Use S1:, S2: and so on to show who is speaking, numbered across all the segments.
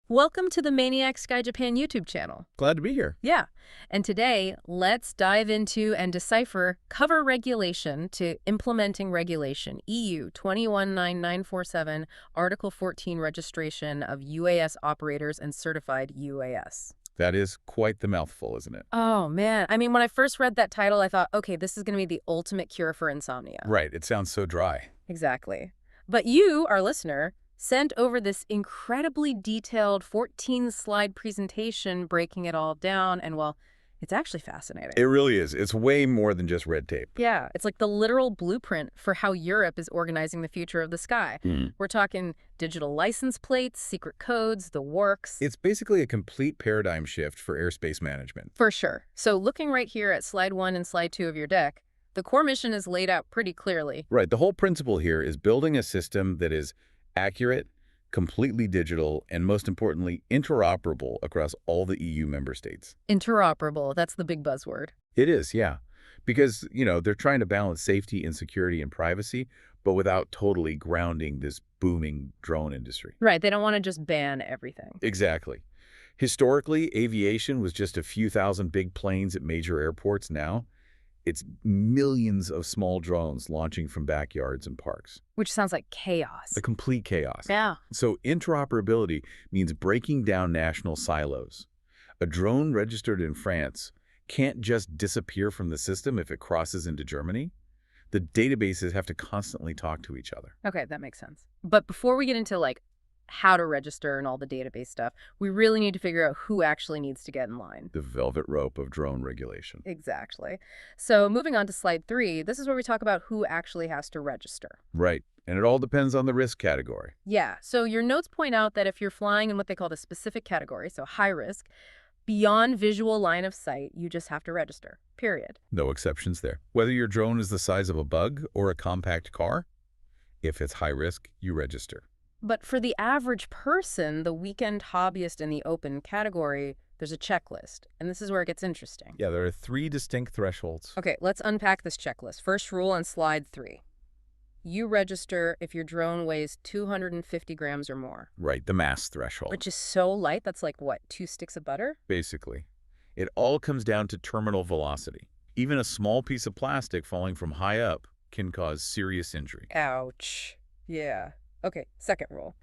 S1: Welcome to the Maniac Sky Japan YouTube channel.
S2: Glad to be here.
S1: Yeah, and today let's dive into and decipher cover regulation to implementing regulation EU 219947 Article 14 registration of UAS operators and certified UAS.
S2: That is quite the mouthful, isn't it?
S1: Oh man, I mean when I first read that title I thought, okay, this is going to be the ultimate cure for insomnia.
S2: Right. It sounds so dry.
S1: Exactly. But you, our listener, sent over this incredibly detailed 14-slide presentation breaking it all down, and well, it's actually fascinating.
S2: It really is. It's way more than just red tape.
S1: Yeah, it's like the literal blueprint for how Europe is organizing the future of the sky. We're talking digital license plates, secret codes, the works.
S2: It's basically a complete paradigm shift for airspace management.
S1: For sure. So looking right here at slide 1 and slide 2 of your deck, the core mission is laid out pretty clearly.
S2: Right. The whole principle here is building a system that is accurate, completely digital, and most importantly, interoperable across all the EU member states.
S1: Interoperable, that's the big buzzword.
S2: It is, yeah. Because, they're trying to balance safety and security and privacy, but without totally grounding this booming drone industry.
S1: Right, they don't want to just ban everything.
S2: Exactly. Historically, aviation was just a few thousand big planes at major airports. Now, it's millions of small drones launching from backyards and parks.
S1: Which sounds like chaos.
S2: The complete chaos.
S1: Yeah.
S2: So interoperability means breaking down national silos. A drone registered in France can't just disappear from the system if it crosses into Germany. The databases have to constantly talk to each other.
S1: Okay, that makes sense. But before we get into how to register and all the database stuff, we really need to figure out who actually needs to get in line.
S2: The velvet rope of drone regulation.
S1: Exactly. So moving on to slide 3, this is where we talk about who actually has to register.
S2: Right. And it all depends on the risk category.
S1: Yeah. So your notes point out that if you're flying in what they call the specific category, so high risk, beyond visual line of sight, you just have to register, period.
S2: No exceptions there. Whether your drone is the size of a bug or a compact car, if it's high risk, you register.
S1: But for the average person, the weekend hobbyist in the open category, there's a checklist. And this is where it gets interesting.
S2: Yeah, there are 3 distinct thresholds.
S1: Okay, let's unpack this checklist. First rule on slide 3. You register if your drone weighs 250 grams or more.
S2: Right, the mass threshold.
S1: Which is so light, that's like, what, 2 sticks of butter?
S2: Basically. It all comes down to terminal velocity. Even a small piece of plastic falling from high up can cause serious injury.
S1: Ouch. Yeah. Okay, second rule.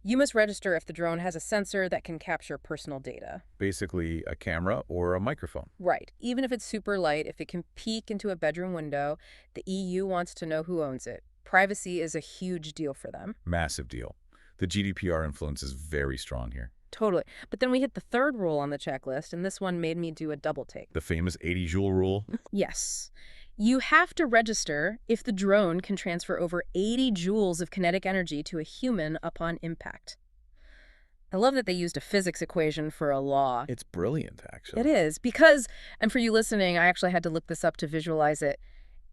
S1: You must register if the drone has a sensor that can capture personal data.
S2: Basically, a camera or a microphone.
S1: Right. Even if it's super light, if it can peek into a bedroom window, the EU wants to know who owns it. Privacy is a huge deal for them.
S2: Massive deal. The GDPR influence is very strong here.
S1: Totally. But then we hit the third rule on the checklist, and this one made me do a double take.
S2: The famous 80-joule rule?
S1: Yes. You have to register if the drone can transfer over 80 joules of kinetic energy to a human upon impact. I love that they used a physics equation for a law.
S2: It's brilliant, actually.
S1: It is, because, and for you listening, I actually had to look this up to visualize it,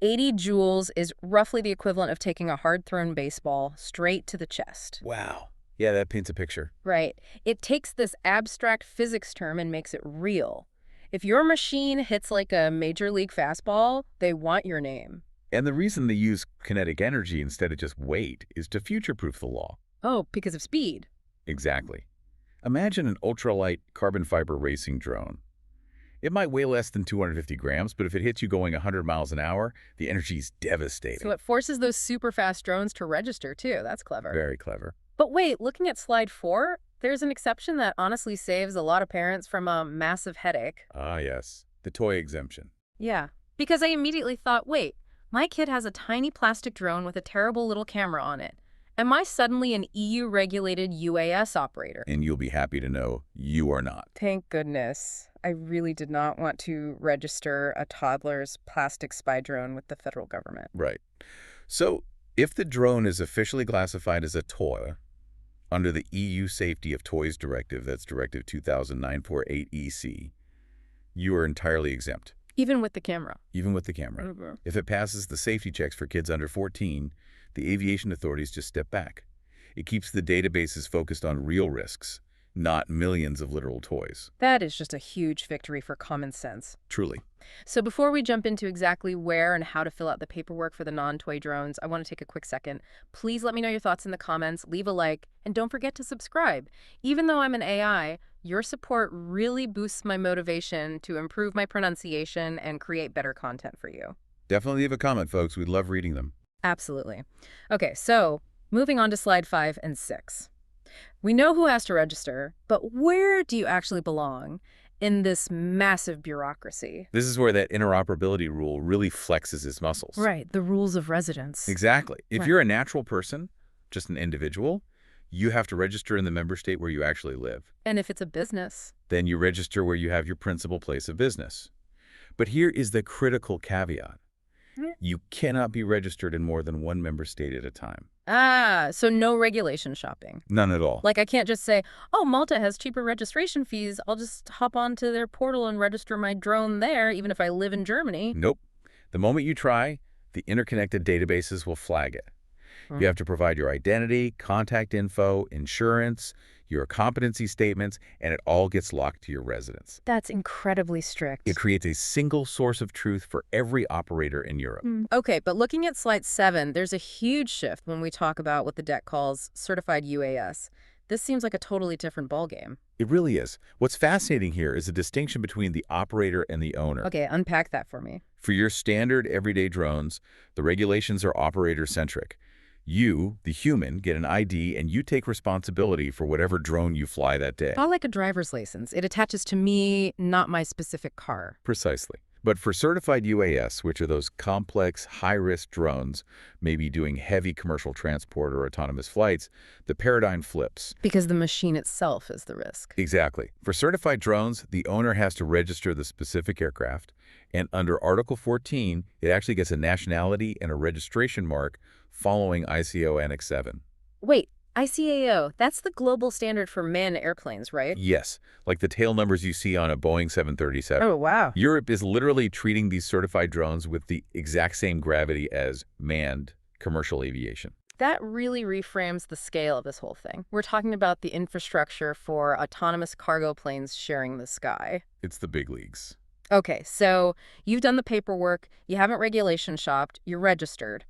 S1: 80 joules is roughly the equivalent of taking a hard-thrown baseball straight to the chest.
S2: Wow. Yeah, that paints a picture.
S1: Right. It takes this abstract physics term and makes it real. If your machine hits like a major league fastball, they want your name.
S2: And the reason they use kinetic energy instead of just weight is to future-proof the law.
S1: Oh, because of speed.
S2: Exactly. Imagine an ultralight carbon fiber racing drone. It might weigh less than 250 grams, but if it hits you going 100 miles an hour, the energy is devastating.
S1: So it forces those super fast drones to register too. That's clever.
S2: Very clever.
S1: But wait, looking at slide 4, there's an exception that honestly saves a lot of parents from a massive headache.
S2: Ah, yes. The toy exemption.
S1: Yeah, because I immediately thought, wait, my kid has a tiny plastic drone with a terrible little camera on it. Am I suddenly an EU-regulated UAS operator?
S2: And you'll be happy to know you are not.
S1: Thank goodness. I really did not want to register a toddler's plastic spy drone with the federal government.
S2: Right. So, if the drone is officially classified as a toy, under the EU Safety of Toys Directive, that's Directive 2009/48/EC, you are entirely exempt.
S1: Even with the camera?
S2: Even with the camera.
S1: Mm-hmm.
S2: If it passes the safety checks for kids under 14, the aviation authorities just step back. It keeps the databases focused on real risks, not millions of literal toys.
S1: That is just a huge victory for common sense.
S2: Truly.
S1: So before we jump into exactly where and how to fill out the paperwork for the non-toy drones, I want to take a quick second. Please let me know your thoughts in the comments, leave a like, and don't forget to subscribe. Even though I'm an AI, your support really boosts my motivation to improve my pronunciation and create better content for you.
S2: Definitely leave a comment, folks. We'd love reading them.
S1: Absolutely. Okay, so moving on to slide 5 and 6. We know who has to register, but where do you actually belong in this massive bureaucracy?
S2: This is where that interoperability rule really flexes its muscles.
S1: Right, the rules of residence.
S2: Exactly. If
S1: Right.
S2: you're a natural person, just an individual, you have to register in the member state where you actually live.
S1: And if it's a business?
S2: Then you register where you have your principal place of business. But here is the critical caveat. You cannot be registered in more than one member state at a time.
S1: So no regulation shopping.
S2: None at all.
S1: Like I can't just say, oh, Malta has cheaper registration fees. I'll just hop onto their portal and register my drone there, even if I live in Germany.
S2: Nope. The moment you try, the interconnected databases will flag it. You have to provide your identity, contact info, insurance, your competency statements, and it all gets locked to your residence.
S1: That's incredibly strict.
S2: It creates a single source of truth for every operator in Europe.
S1: Okay, but looking at slide 7, there's a huge shift when we talk about what the deck calls certified UAS. This seems like a totally different ballgame.
S2: It really is. What's fascinating here is the distinction between the operator and the owner.
S1: Okay, unpack that for me.
S2: For your standard everyday drones, the regulations are operator-centric. You, the human, get an ID and you take responsibility for whatever drone you fly that day.
S1: Not like a driver's license. It attaches to me, not my specific car.
S2: Precisely. But for certified UAS, which are those complex, high-risk drones, maybe doing heavy commercial transport or autonomous flights, the paradigm flips.
S1: Because the machine itself is the risk.
S2: Exactly. For certified drones, the owner has to register the specific aircraft, and under Article 14, it actually gets a nationality and a registration mark following ICAO Annex 7.
S1: Wait, ICAO, that's the global standard for manned airplanes, right?
S2: Yes, like the tail numbers you see on a Boeing 737.
S1: Oh, wow.
S2: Europe is literally treating these certified drones with the exact same gravity as manned commercial aviation.
S1: That really reframes the scale of this whole thing. We're talking about the infrastructure for autonomous cargo planes sharing the sky.
S2: It's the big leagues.
S1: Okay, so you've done the paperwork, you haven't regulation shopped, you're registered.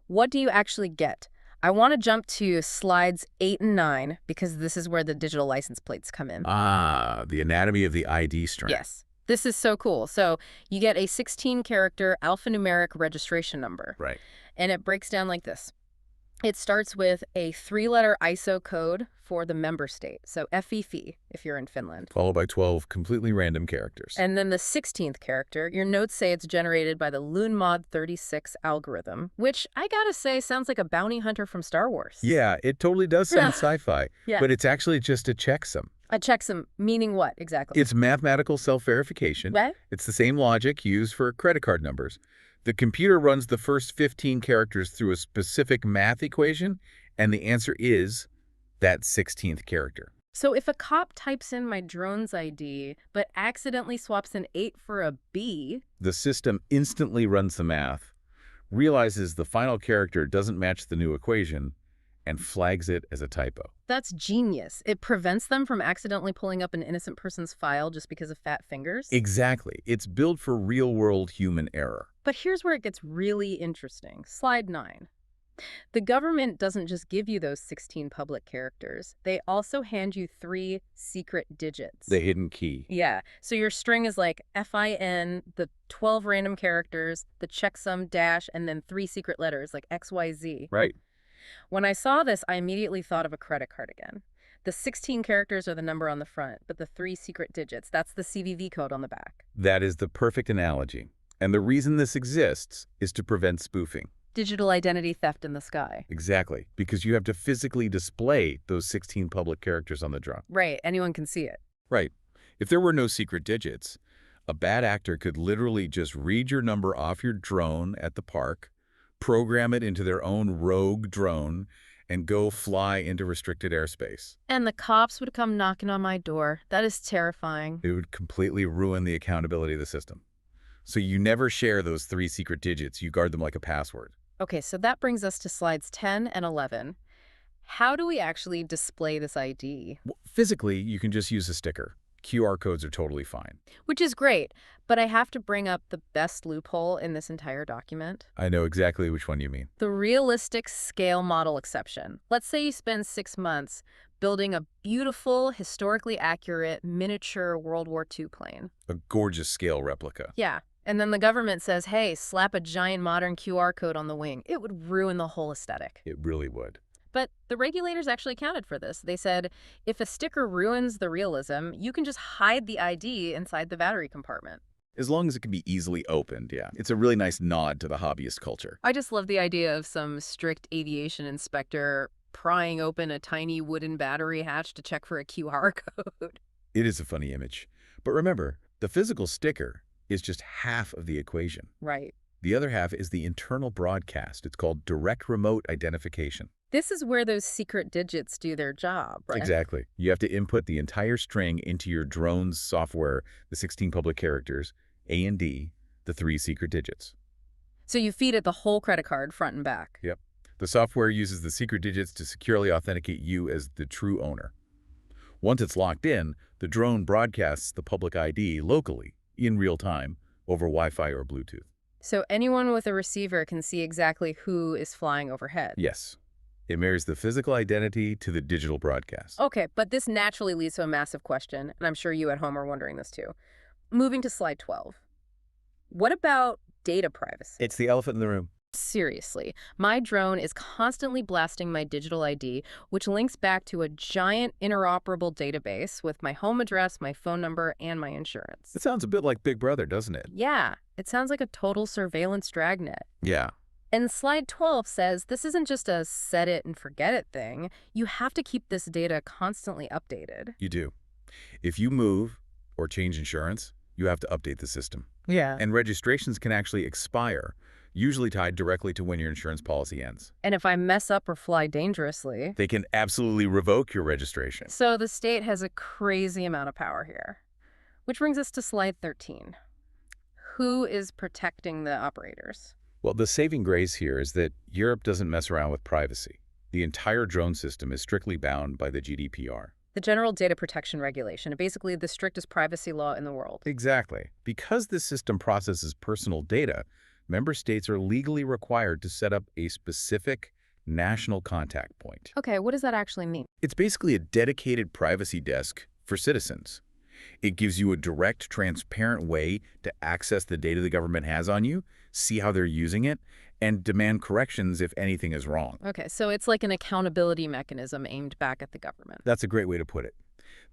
S1: What do you actually get? I want to jump to slides 8 and 9 because this is where the digital license plates come in.
S2: Ah, the anatomy of the ID strand.
S1: Yes. This is so cool. So you get a 16-character alphanumeric registration number.
S2: Right.
S1: And it breaks down like this. It starts with a 3-letter ISO code for the member state, so FEFE if you're in Finland.
S2: Followed by 12 completely random characters.
S1: And then the 16th character, your notes say it's generated by the LunMod 36 algorithm, which I gotta say sounds like a bounty hunter from Star Wars.
S2: Yeah, it totally does sound sci-fi,
S1: Yeah.
S2: but it's actually just a checksum.
S1: A checksum, meaning what exactly?
S2: It's mathematical self-verification.
S1: What?
S2: It's the same logic used for credit card numbers. The computer runs the first 15 characters through a specific math equation, and the answer is that 16th character.
S1: So if a cop types in my drone's ID, but accidentally swaps an 8 for a B...
S2: The system instantly runs the math, realizes the final character doesn't match the new equation, and flags it as a typo.
S1: That's genius. It prevents them from accidentally pulling up an innocent person's file just because of fat fingers.
S2: Exactly. It's built for real-world human error.
S1: But here's where it gets really interesting. Slide 9. The government doesn't just give you those 16 public characters. They also hand you 3 secret digits.
S2: The hidden key.
S1: Yeah. So your string is like FIN, the 12 random characters, the checksum dash, and then 3 secret letters like XYZ.
S2: Right.
S1: When I saw this, I immediately thought of a credit card again. The 16 characters are the number on the front, but the 3 secret digits, that's the CVV code on the back.
S2: That is the perfect analogy. And the reason this exists is to prevent spoofing.
S1: Digital identity theft in the sky.
S2: Exactly, because you have to physically display those 16 public characters on the drone.
S1: Right, anyone can see it.
S2: Right. If there were no secret digits, a bad actor could literally just read your number off your drone at the park, program it into their own rogue drone, and go fly into restricted airspace.
S1: And the cops would come knocking on my door. That is terrifying.
S2: It would completely ruin the accountability of the system. So you never share those 3 secret digits. You guard them like a password.
S1: Okay, so that brings us to slides 10 and 11. How do we actually display this ID?
S2: Physically, you can just use a sticker. QR codes are totally fine.
S1: Which is great, but I have to bring up the best loophole in this entire document.
S2: I know exactly which one you mean.
S1: The realistic scale model exception. Let's say you spend 6 months building a beautiful, historically accurate, miniature World War II plane.
S2: A gorgeous scale replica.
S1: Yeah. And then the government says, hey, slap a giant modern QR code on the wing. It would ruin the whole aesthetic.
S2: It really would.
S1: But the regulators actually accounted for this. They said, if a sticker ruins the realism, you can just hide the ID inside the battery compartment.
S2: As long as it can be easily opened, yeah. It's a really nice nod to the hobbyist culture.
S1: I just love the idea of some strict aviation inspector prying open a tiny wooden battery hatch to check for a QR code.
S2: It is a funny image. But remember, the physical sticker is just half of the equation.
S1: Right.
S2: The other half is the internal broadcast. It's called direct remote identification.
S1: This is where those secret digits do their job, right?
S2: Exactly. You have to input the entire string into your drone's software, the 16 public characters, A and D, the 3 secret digits.
S1: So you feed it the whole credit card front and back.
S2: Yep. The software uses the secret digits to securely authenticate you as the true owner. Once it's locked in, the drone broadcasts the public ID locally, in real time, over Wi-Fi or Bluetooth.
S1: So anyone with a receiver can see exactly who is flying overhead.
S2: Yes. It marries the physical identity to the digital broadcast.
S1: Okay, but this naturally leads to a massive question, and I'm sure you at home are wondering this too. Moving to slide 12. What about data privacy?
S2: It's the elephant in the room.
S1: Seriously, my drone is constantly blasting my digital ID, which links back to a giant interoperable database with my home address, my phone number, and my insurance.
S2: It sounds a bit like Big Brother, doesn't it?
S1: Yeah, it sounds like a total surveillance dragnet.
S2: Yeah.
S1: And slide 12 says this isn't just a set it and forget it thing. You have to keep this data constantly updated.
S2: You do. If you move or change insurance, you have to update the system.
S1: Yeah.
S2: And registrations can actually expire, usually tied directly to when your insurance policy ends.
S1: And if I mess up or fly dangerously,
S2: They can absolutely revoke your registration.
S1: so the state has a crazy amount of power here. Which brings us to slide 13. Who is protecting the operators?
S2: Well, the saving grace here is that Europe doesn't mess around with privacy. The entire drone system is strictly bound by the GDPR.
S1: The General Data Protection Regulation, basically the strictest privacy law in the world.
S2: Exactly. Because this system processes personal data, member states are legally required to set up a specific national contact point.
S1: Okay, what does that actually mean?
S2: It's basically a dedicated privacy desk for citizens. It gives you a direct, transparent way to access the data the government has on you, see how they're using it, and demand corrections if anything is wrong.
S1: Okay, so it's like an accountability mechanism aimed back at the government.
S2: That's a great way to put it.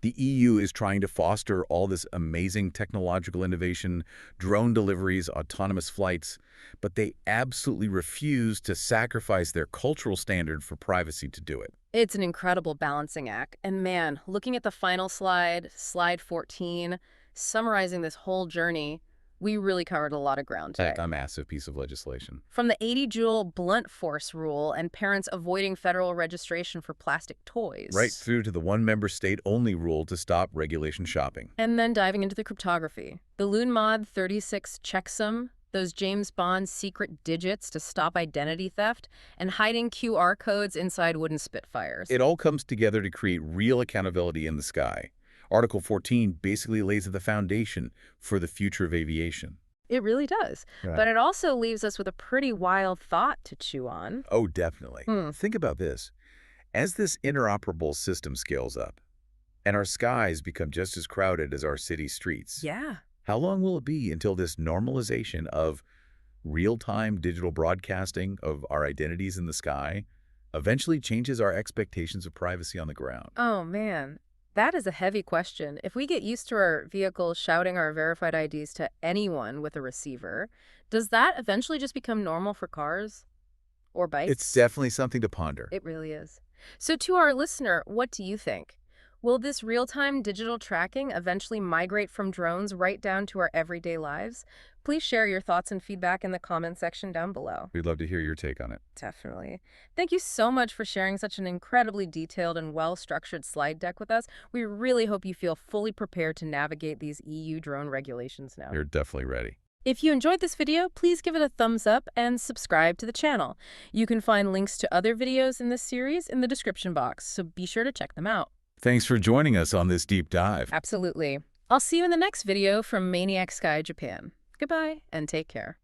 S2: The EU is trying to foster all this amazing technological innovation, drone deliveries, autonomous flights, but they absolutely refuse to sacrifice their cultural standard for privacy to do it.
S1: It's an incredible balancing act. And man, looking at the final slide, slide 14, summarizing this whole journey, we really covered a lot of ground today.
S2: A massive piece of legislation.
S1: From the 80-joule blunt force rule and parents avoiding federal registration for plastic toys.
S2: Right through to the one member state only rule to stop regulation shopping.
S1: And then diving into the cryptography. The Loon Mod 36 checksum, those James Bond secret digits to stop identity theft, and hiding QR codes inside wooden Spitfires.
S2: It all comes together to create real accountability in the sky. Article 14 basically lays the foundation for the future of aviation.
S1: It really does.
S2: Right.
S1: But it also leaves us with a pretty wild thought to chew on.
S2: Oh, definitely. Think about this. As this interoperable system scales up, and our skies become just as crowded as our city streets,
S1: Yeah.
S2: how long will it be until this normalization of real-time digital broadcasting of our identities in the sky eventually changes our expectations of privacy on the ground?
S1: Oh, man. That is a heavy question. If we get used to our vehicles shouting our verified IDs to anyone with a receiver, does that eventually just become normal for cars or bikes?
S2: It's definitely something to ponder.
S1: It really is. So to our listener, what do you think? Will this real-time digital tracking eventually migrate from drones right down to our everyday lives? Please share your thoughts and feedback in the comment section down below.
S2: We'd love to hear your take on it.
S1: Definitely. Thank you so much for sharing such an incredibly detailed and well-structured slide deck with us. We really hope you feel fully prepared to navigate these EU drone regulations now.
S2: You're definitely ready.
S1: If you enjoyed this video, please give it a thumbs up and subscribe to the channel. You can find links to other videos in this series in the description box, so be sure to check them out.
S2: Thanks for joining us on this deep dive.
S1: Absolutely. I'll see you in the next video from Maniac Sky, Japan. Goodbye, and take care.